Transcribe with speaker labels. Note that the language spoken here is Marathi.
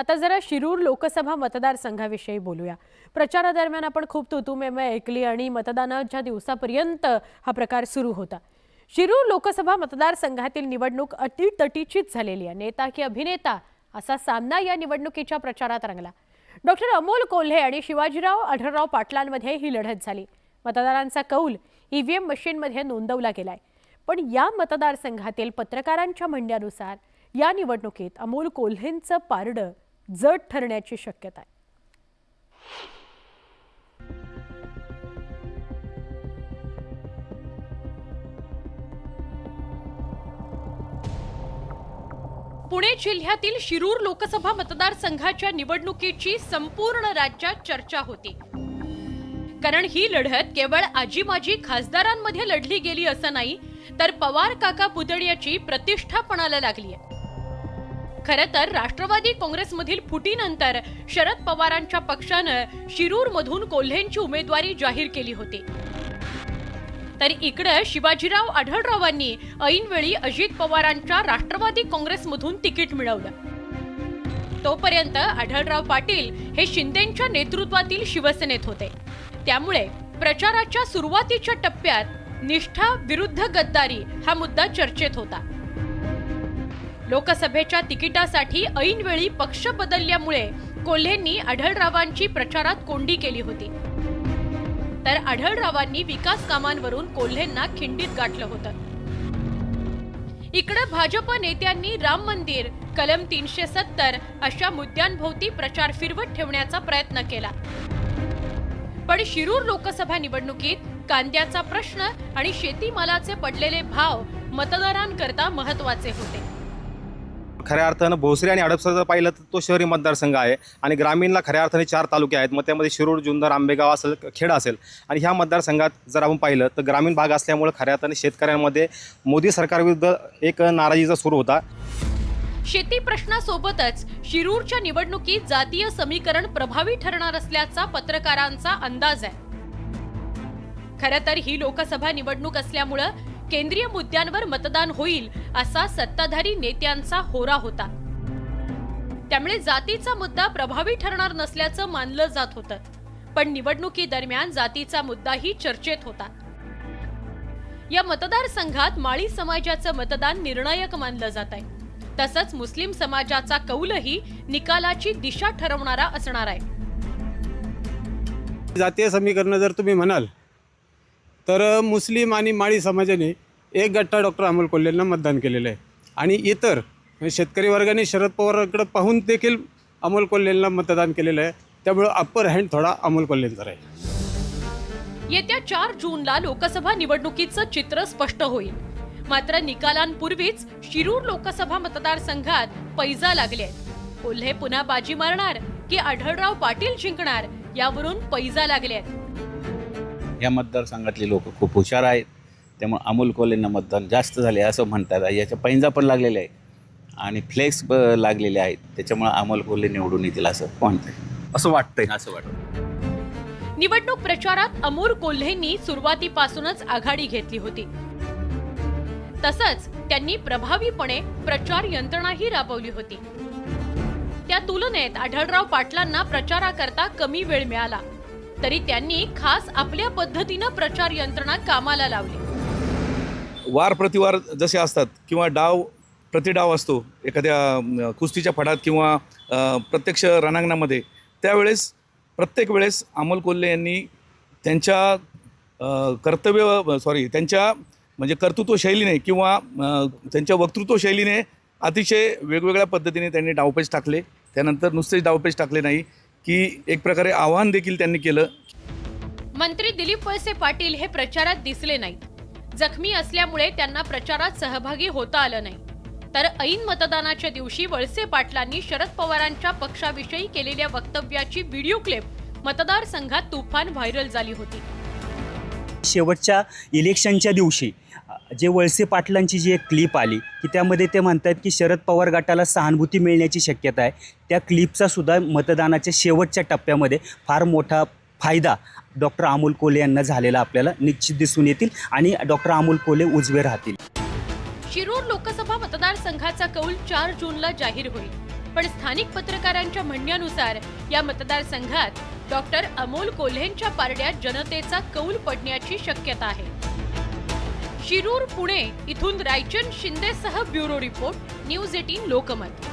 Speaker 1: आता जरा शिरूर लोकसभा मतदारसंघाविषयी बोलूया। प्रचारादरम्यान आपण खूप तुतुमेमे ऐकली आणि मतदानाच्या दिवसापर्यंत हा प्रकार सुरू होता। शिरूर लोकसभा मतदारसंघातील निवडणूक अटीतटीचीच झालेली आहे। नेता की अभिनेता असा सामना या निवडणुकीच्या प्रचारात रंगला। डॉक्टर अमोल कोल्हे आणि शिवाजीराव आढळराव पाटलांमध्ये ही लढत झाली। मतदारांचा कौल ईव्हीएम मशीनमध्ये नोंदवला गेलाय। पण या मतदारसंघातील पत्रकारांच्या म्हणण्यानुसार या निवडणुकीत अमोल कोल्हेंचं पारडं जड ठरण्याची शक्यता आहे। पुणे जिल्ह्यातील शिरूर लोकसभा मतदारसंघाच्या निवडणुकीची संपूर्ण राज्यात चर्चा होती। कारण ही लढत केवळ आजी-माजी खासदारांमध्ये लढली गेली असं नाही, तर पवार काका पुतण्याची प्रतिष्ठा पणाला लागली आहे। खरं तर राष्ट्रवादी काँग्रेसमधील फुटीनंतर शरद पवारांच्या पक्षानं शिरूरमधून कोल्हेंची उमेदवारी जाहीर केली होती। तर इकडे शिवाजीराव आढळरावांनी ऐनवेळी अजित पवारांच्या राष्ट्रवादी काँग्रेसमधून तिकीट मिळवलं। तोपर्यंत आढळराव पाटील हे शिंदेंच्या नेतृत्वातील शिवसेनेत होते। त्यामुळे प्रचाराच्या सुरुवातीच्या टप्प्यात निष्ठा विरुद्ध गद्दारी हा मुद्दा चर्चेत होता। लोकसभेच्या तिकिटासाठी ऐनवेळी पक्ष बदलल्यामुळे कोल्हेंनी आढळरावांची प्रचारात कोंडी केली होती। तर आढळरावांनी विकास कामांवरून कोल्हेंना खिंडीत गाठलं होतं। इकडे भाजप नेत्यांनी राम मंदिर, कलम 370 अशा मुद्द्यांभोवती प्रचार फिरवत ठेवण्याचा प्रयत्न केला। पण शिरूर लोकसभा निवडणुकीत कांद्याचा प्रश्न आणि शेतीमालाचे पडलेले भाव मतदारांकरता महत्त्वाचे होते।
Speaker 2: खऱ्या अर्थानं भोसरी आणि हडपसर जर पाहिलं तर तो शहरी मतदारसंघ आहे आणि ग्रामीणला खऱ्या अर्थाने 4 तालुके आहेत। मग त्यामध्ये शिरूर, जुन्नर, आंबेगाव असेल, खेड असेल आणि ह्या मतदारसंघात जर आपण पाहिलं तर ग्रामीण भाग असल्यामुळे खऱ्या अर्थाने शेतकऱ्यांमध्ये मोदी सरकारविरुद्ध एक नाराजीचा सूर होता।
Speaker 1: शेती प्रश्नासोबतच शिरूरच्या निवडणुकीत जातीय समीकरण प्रभावी ठरणार असल्याचा पत्रकारांचा अंदाज आहे। खरं तर ही लोकसभा निवडणूक असल्यामुळे केंद्रीय मुद्द्यांवर मतदान होईल असा सत्ताधारी नेत्यांचा होरा होता। त्यामुळे जातीचा मुद्दा प्रभावी ठरणार नसल्याचं मानलं जात होतं। पण निवडणुकीदरम्यान जातीचा मुद्दाही चर्चेत होता। या मतदारसंघात माळी समाजाचं मतदान निर्णायक मानलं जात आहे। तसंच मुस्लिम समाजाचा कौलही निकालाची दिशा ठरवणारा असणार आहे।
Speaker 3: जातीय समीकरण जर तुम्ही म्हणाल तर मुस्लिम आणि माळी समाजाने एक गट्टा डॉक्टर अमोल कोल्हेंना मतदान केलेलं आहे आणि इतर शेतकरी वर्गाने शरद पवारांकडे पाहून देखील अमोल कोल्हेंना मतदान केलेलं आहे। त्यामुळे अप्पर हँड थोडा अमोल कोल्हेंचा आहे।
Speaker 1: येत्या 4 जूनला लोकसभा निवडणुकीचं चित्र स्पष्ट होईल। मात्र निकालांपूर्वीच शिरूर लोकसभा मतदारसंघात पैजा लागले आहेत। कोल्हे पुन्हा बाजी मारणार की आढळराव पाटील जिंकणार यावरून पैजा लागले आहेत।
Speaker 4: या मतदारसंघातले लोक खूप हुशार आहेत, त्यामुळे अमोल कोल्हेंना मतदान जास्त झाले असं म्हणतात। याच्या पैंजा पण लागलेले आहे आणि फ्लेक्स लागलेले आहेत, त्याच्यामुळे अमोल कोल्हे निवडून येतील असं वाटतंय।
Speaker 1: निवडणूक प्रचारात अमोल कोल्हेंनी सुरुवातीपासूनच आघाडी घेतली होती। तसंच त्यांनी प्रभावीपणे प्रचार यंत्रणाही राबवली होती। त्या तुलनेत आढळराव पाटलांना प्रचाराकरता कमी वेळ मिळाला, तरी त्यांनी खास आपल्या पद्धतीनं प्रचार यंत्रणा कामाला लावली।
Speaker 5: वार प्रतिवार जसे असतात किंवा डाव प्रतिडाव असतो एखाद्या कुस्तीच्या फडात किंवा प्रत्यक्ष रणांगणामध्ये, त्यावेळेस प्रत्येक वेळेस अमोल कोल्हे यांनी त्यांच्या कर्तृत्व शैलीने किंवा त्यांच्या वक्तृत्व शैलीने अतिशय वेगवेगळ्या पद्धतीने त्यांनी डावपेच टाकले। त्यानंतर नुसतेच डावपेच टाकले नाही की एक प्रकारे आव्हान देखील त्यांनी केलं।
Speaker 1: मंत्री दिलीप वळसे पाटील हे प्रचारात दिसले नाहीत। जखमी असल्यामुळे त्यांना प्रचारात सहभागी होता आलं नाही। तर ऐन मतदानाच्या दिवशी वळसे पाटलांनी शरद पवारांच्या पक्षाविषयी केलेल्या वक्तव्याची व्हिडिओ क्लिप मतदारसंघात तुफान व्हायरल झाली होती।
Speaker 6: शेवटच्या इलेक्शनच्या दिवशी जे वळसे पाटलांची जी एक क्लिप आली की त्यामध्ये ते म्हणतात की शरद पवार गटाला सहानुभूती मिळण्याची शक्यता आहे। त्या क्लिपचा सुद्धा मतदानाच्या शेवटच्या टप्प्यामध्ये फार मोठा फायदा डॉक्टर अमोल कोल्हे यांना झालेला आपल्याला निश्चित दिसून येतील आणि डॉक्टर अमोल कोल्हे उजवे राहतील।
Speaker 1: शिरूर लोकसभा मतदारसंघाचा कौल 4 जूनला जाहीर होईल। पण स्थानिक पत्रकारांच्या म्हणण्यानुसार या मतदारसंघात डॉक्टर अमोल कोल्हेंच्या पारड्यात जनतेचा कौल पडण्याची शक्यता आहे. शिरूर पुणे इथून रायचंद शिंदेसह ब्युरो रिपोर्ट, न्यूज 18 लोकमत.